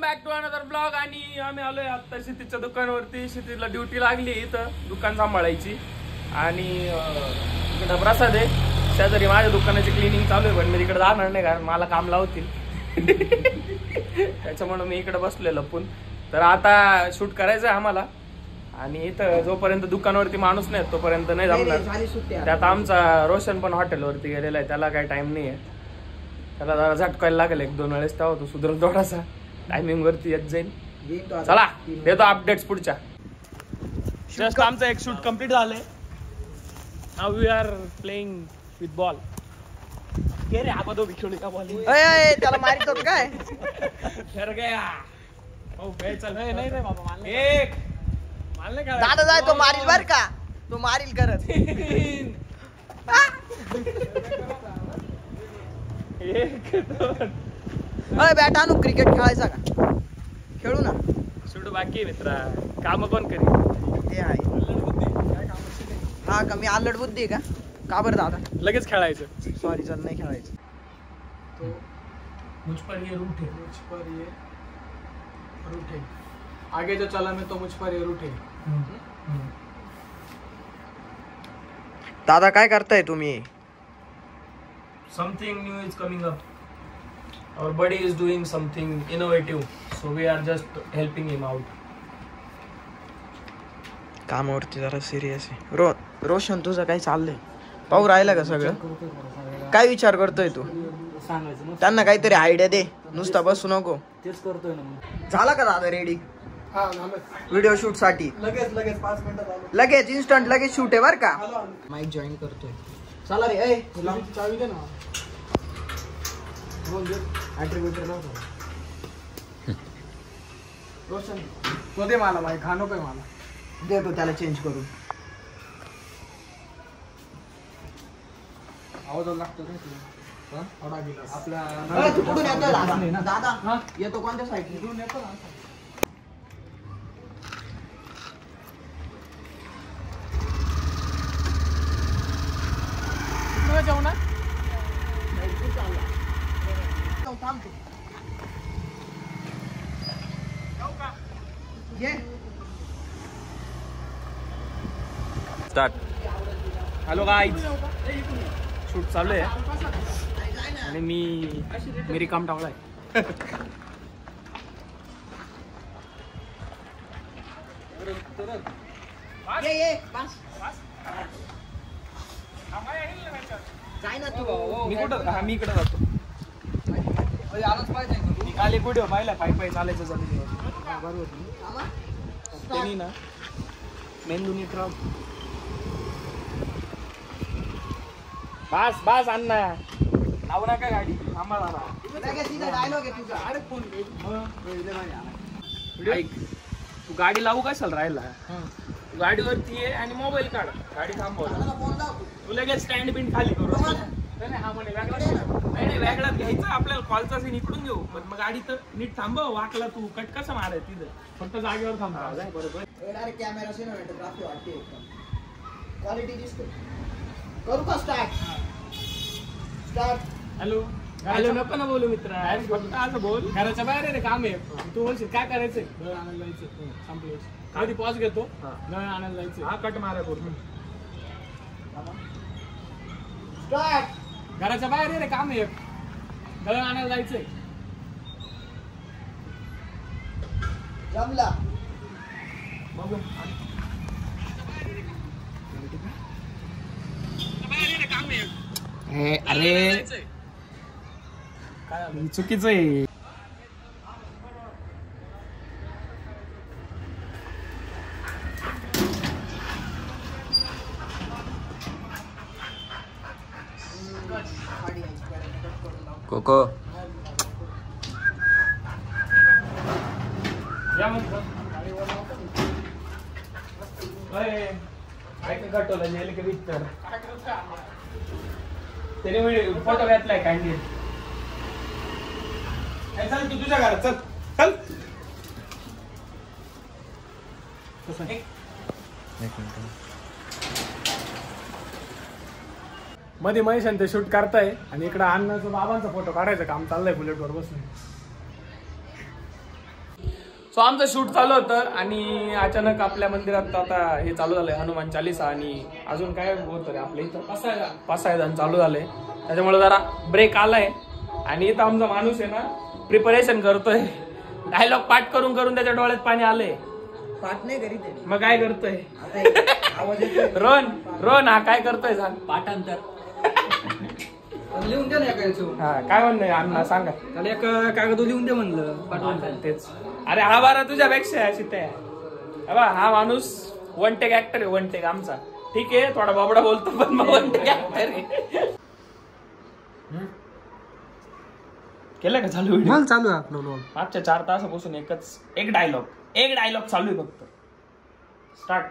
Back to another blog. आणि आम्ही आलोय आता शेतीच्या दुकानावरती. शेतीला ड्युटी लागली इथं दुकान सांभाळायची. आणि इकडं प्रसाद आहे शेजारी माझ्या दुकानाची क्लिनिंग चालू आहे. पण मी तिकडे जाणार नाही कारण मला काम लावतील. त्याच्यामुळे मी इकडे बसलोय लपून. तर आता शूट करायचं आहे आम्हाला. आणि इथं जोपर्यंत दुकानावरती माणूस नाही तोपर्यंत नाही जमणार. त्यात आमचा रोशन पण हॉटेलवरती गेलेला आहे. त्याला काही टाइम नाही आहे. त्याला जरा झटकायला लागेल 1-2 वेळेस. तेव्हा तो सुधरेल थोडासा. टायमिंग वरती येत जाईल. चला देतो अपडेट्स पुढच्या. जस्ट आमचं एक शूट कम्प्लीट झालंय. Now we are playing with ball. के रे आबा दो बिछोडी का बॉल. त्याला मारितो काय ठर गया. हो गए चल. नाही रे बाबा मारले. एक मारले का दादा जाय तो मारील बर का. तो मारील करत. एक दोन. अय बॅट आणू क्रिकेट खेळायचा का. खेळू ना. शूट बाकी मित्रा. काम कोण करी ते आहे. हा का मी आलड बुद्धी का. का बरं दादा लगेच खेळायचं. सॉरी चल नाही खेळायचं. तो मुझ पर ये रूठ है. मुझ पर ये रूठ है. आगे जो चला मैं तो मुझ पर ये रूठ है. दादा काय करताय तुम्ही. Something new is coming up. Our buddy is doing something innovative, so we are just helping him out. कामावरती जरा सिरियस आहे. रोशन तुझं काय चाललंय. पाहू राहिला का सगळं. काय विचार करतोय तू. त्यांना काहीतरी आयडिया दे. नुसता बसू नको. तेच करतोय ना. झाला का दादा रेडी हा झालं. व्हिडिओ शूट साठी. लगेच 5 मिनिटात आलो. लगेच इन्स्टंट लगेच शूट आहे बर का. माईक जॉईन करतोय. चला रे. ए चावी दे ना. बोल दे. ॲट्रिब्यूटर नव्हतं. रोशन तो दे मला माईक. हा नकोय मला. देतो त्याला चेंज करून. आवाज लागतो का तुला. थोडा गिलास आपला. तू कुठून येतोय दादा. येतो कोणत्या साईडने. कुठून येतो ना. जाऊ ना. स्टार्ट. Hello guys. शूट चालू आहे आणि मी रिकाम टावलाय. मी कुठं. मी इकडे जातो. आलाच पाहिजे. मी काल एक व्हिडिओ पाहिला. पायी चालायचं चालू. त्यांनी ना मेंदूनी ट्रम. बास अण्णा लावू नका गाडी. थांबा दादा. ऐक तू गाडी लावू कशाला राहिला. गाडीवरती ये आणि मोबाईल काढ. गाडी थांबव. तू लगेच स्टँड बिंड खाली करू. हा म्हणे नाही वेगळाच घ्यायचं. आपल्याला कॉलचा सीन इकडून घेऊ. पण मग गाडी तर नीट थांबव. वाकला तू कट कसं माराय तिथं. फक्त जागेवर थांबा. बरोबर. कॅमेरा सिनेमॅटोग्राफी वाटते. क्वालिटी दिसते. करू का स्टार्ट. हॅलो नको ना बोलू मित्रा. फक्त असं बोल. घराच्या बाहेर रे काम आहे. तू बोलशील काय करायचंय. नळ आणायला जायचं. संपलं. कधी पॉज घेतो. नळ आणायला जायचं. हा कट मारा पूर्ण. घराच्या बाहेर रे काम आहे. नळ आणायला जायचंय. जमला. बघू. अरे काय चुकीचं आहे. कोको या म्हणतो. कटवला जेल के भीतर त्याने फोटो घातलाय कॅन्डीड. चल तू तुझ्या घरात चल. चल एक मिनिट. मध्ये महेश आणि ते शूट करताय आणि इकडे अण्णाचं बाबांचा फोटो काढायचं काम चाललंय बुलेटवर बसून. सो आमचं शूट चालू होतं आणि अचानक आपल्या मंदिरात आता हे चालू झालंय हनुमान चालीसा आणि अजून काय होतं रे आपल्या इथं पासायदान चालू झालंय. त्याच्यामुळे जरा ब्रेक आलाय आणि इथं आमचा माणूस आहे ना प्रिपरेशन करतोय. डायलॉग पाठ करून करून त्याच्या डोळ्यात पाणी आलंय. पाठ नाही करीत मग काय करतोय आवाज येतोय. रोन हा काय करतोय सांग. पाठांतर लिहून दे ना हा काय म्हणणं अण्णा सांगा. त्याला एक कागद लिहून दे म्हणलं. तेच अरे हा बारा तुझ्यापेक्षा अशी त्या हा माणूस वन टेक ऍक्टर आहे. वन टेक आमचा ठीक आहे थोडा बाबडा बोलतो पण मग वन टेक ऍक्टर आहे. केलं का चालू मग चालू आहे आपलं मागच्या 4 तासापासून एक डायलॉग चालू आहे फक्त. स्टार्ट.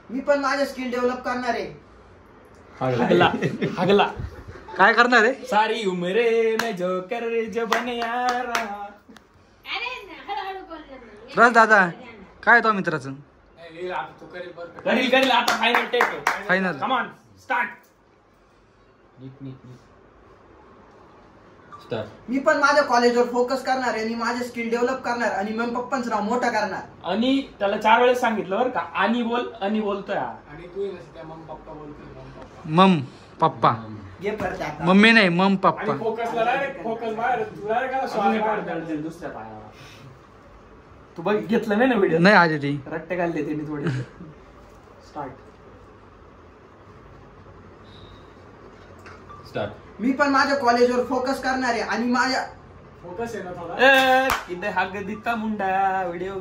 मी पण माझे स्किल डेव्हलप करणार आहे. हगला काय करणार आहे. सारी उमरे में जो कर जो बने यारा. बस दादा काय तो मित्राचं करील आता final take final. Come on start. मी पण माझ्या कॉलेजवर फोकस करणार आहे आणि माझे स्किल डेव्हलप करणार आणि मग पप्पांचं नाव मोठं करणार. आणि त्याला 4 वेळेस सांगितलं बरं का आणि बोलतोय आणि तू मम पप्पा जे करते आता. मम्मी नाही मम पप्पा. दुसऱ्या पायावर तू बघ घेतलं नाही ना व्हिडिओ. नाही आधी ती रट्टे घालले त्यांनी थोडे. स्टार्ट. मी पण माझ्या कॉलेजवर फोकस करणार आहे आणि माझ्या फोकस आहे ना थोडा. इथे हा गदिता मुंडा व्हिडिओ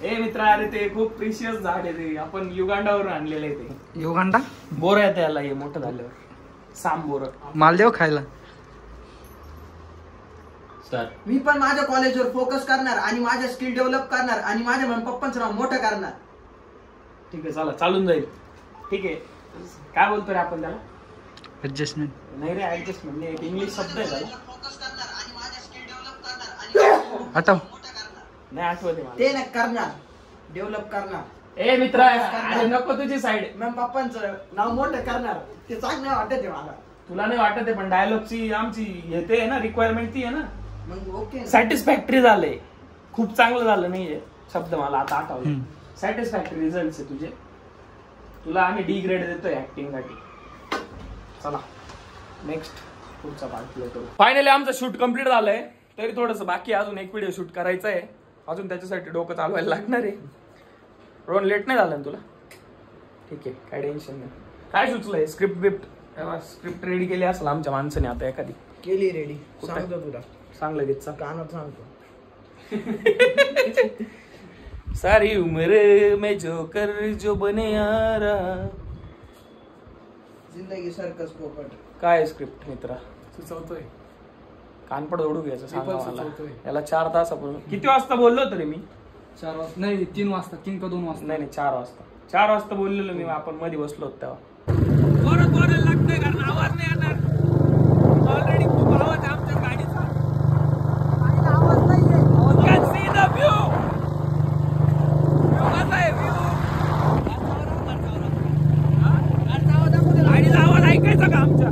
ए मित्रा अरे ते खूप प्रिशियस झाड आहे ते. आपण युगांडावरून आणलेलं आहे ते. युगांडा बोर आहे त्याला हे मोठं झाल्यावर. बोर मालदेव खायला. मी पण माझ्या कॉलेजवर फोकस करणार आणि माझे स्किल डेव्हलप करणार आणि माझ्या मम्मी पप्पांचं नाव मोठं करणार. ठीक आहे चला चालून जाईल. ठीक आहे काय बोलतो रे आपण त्याला. ऍडजस्टमेंट नाही रे ऍडजस्टमेंट नाही एक इंग्लिश शब्द आहे त्याला. फोकस करणार आणि माझे स्किल डेव्हलप करणार आणि आठव नाही आठवते मला. ते नाही करणार डेव्हलप करणार. ए मित्रा अरे नको तुझी साईड. मॅम पप्पांचं नाव मोठं करणार. ते चांगलं वाटत आहे मला. तुला नाही वाटत आहे पण डायलॉगची आमची येते आहे ना रिक्वायरमेंट ती आहे ना. मग ओके सॅटिस्फॅक्टरी झालंय. खूप चांगलं झालं नाहीये शब्द मला आता आठवलं. सॅटिस्फॅक्टरी रिझल्ट आहे तुझे. तुला आम्ही डी ग्रेड देतोय ऍक्टिंग साठी. चला नेक्स्ट पुढचा पार्ट प्ले करू. फायनली आमचं शूट कम्प्लीट झालंय. तरी थोडस बाकी अजून एक व्हिडिओ शूट करायचा आहे. अजून त्याच्यासाठी डोकं चालवायला लागणार आहे. रोहन लेट नाही झालं ना तुला. ठीक आहे काय टेन्शन नाही. काय सुचलंय स्क्रिप्ट रेडी केली असेल आमच्या माणसाने आता एखादी. केली रेडी. सांगतो तुला सांग लगेच कानात सांगतो. सारी उम्र में जो कर जो बने यारा. जिंदगी सर्कस पोपट. काय स्क्रिप्ट मित्रा सुचवतोय. कानपड ओढू घ्यायचं सांगा मला. सुचवतोय. याला 4 तासापूर्वी किती वाजता बोललो तरी मी. 4 वाजता नाही 3 वाजता 3 का 2 वाजता. नाही 4 वाजता. 4 वाजता बोललेलो मी. आपण मध्ये बसलो होतो तेव्हा. परत बोलायला लागतंय कारण आवाज नाही येणार. ऑलरेडी खूप आवाज आहे आमच्या गाडीचा. आवाज नाहीये. You can see the view. View कसा आहे view. गाडीचा आवाज ऐकायचा का आमच्या.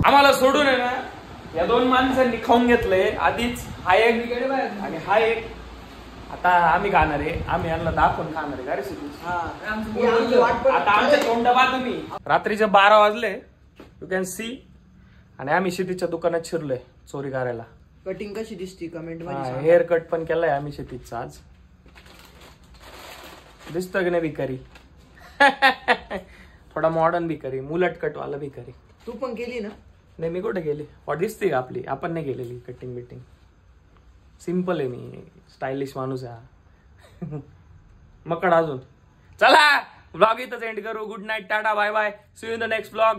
आम्हाला सोडून आहे ना या 2 माणसांनी खाऊन घेतलंय आधीच. हा एक आणि हा एक. आता आम्ही खाणार आहे. आम्ही यांना दाखवून खाणार आहे. का रे सिद्धू. आता आमच्या तोंड पहा तुम्ही. रात्रीचे 12 वाजले यू कॅन सी. आणि आम्ही शेतीच्या दुकानात शिरलोय चोरी करायला. कटिंग कशी दिसती कमेंट मध्ये. हेअर कट पण केलाय आम्ही शेतीचा आज. दिसतो की नाही भिकारी. थोडा मॉडर्न भिकारी. मुलट कट वाला भिकारी. तू पण केली ना. नाही मी कुठे गेली. दिसते का आपली. आपण नाही गेलेली कटिंग बिटिंग. सिम्पल आहे मी. स्टायलिश माणूस आहे. मकड अजून. चला व्लॉग इथंच एंड करू. Good night tata bye bye. See you in the next vlog.